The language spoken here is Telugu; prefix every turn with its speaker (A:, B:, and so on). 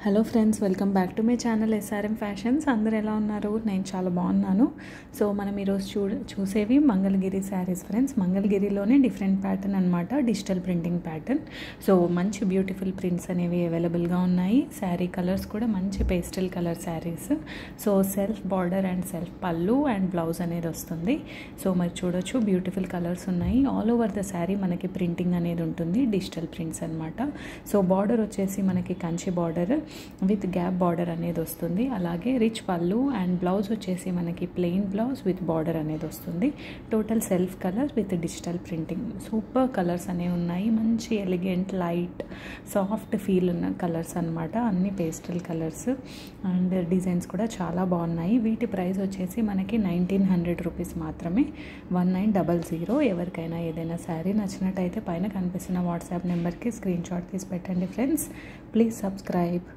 A: Hello friends, welcome back to my channel SRM fashions. అందరు ఎలా ఉన్నారు? నేను చాలా బాగున్నాను. సో మనం ఈరోజు చూసేవి మంగళగిరి శారీస్ ఫ్రెండ్స్. మంగళగిరిలోనే డిఫరెంట్ ప్యాటర్న్ అనమాట, డిజిటల్ ప్రింటింగ్ ప్యాటర్న్. సో మంచి బ్యూటిఫుల్ ప్రింట్స్ అనేవి అవైలబుల్గా ఉన్నాయి. శారీ కలర్స్ కూడా మంచి pastel colour saris. So self border and self pallu and blouse అనేది వస్తుంది. సో మరి చూడొచ్చు, బ్యూటిఫుల్ కలర్స్ ఉన్నాయి. ఆల్ ఓవర్ ద శారీ మనకి ప్రింటింగ్ అనేది ఉంటుంది, డిజిటల్ ప్రింట్స్ అనమాట. సో బార్డర్ వచ్చేసి మనకి Kanchi border with gap border అనేది వస్తుంది. అలాగే రిచ్ పళ్ళు అండ్ బ్లౌజ్ వచ్చేసి మనకి ప్లెయిన్ బ్లౌజ్ విత్ బార్డర్ అనేది వస్తుంది. Total self colour with digital printing. Super colours అనేవి ఉన్నాయి. మంచి ఎలిగెంట్ లైట్ సాఫ్ట్ ఫీల్ ఉన్న కలర్స్ అనమాట. అన్ని పేస్టల్ కలర్స్ అండ్ డిజైన్స్ కూడా చాలా బాగున్నాయి. వీటి ప్రైస్ వచ్చేసి మనకి 1900 రూపీస్ మాత్రమే, 1900. ఎవరికైనా ఏదైనా శారీ నచ్చినట్టయితే పైన కనిపిస్తున్న వాట్సాప్ నెంబర్కి స్క్రీన్ షాట్ తీసి పెట్టండి ఫ్రెండ్స్. Please subscribe.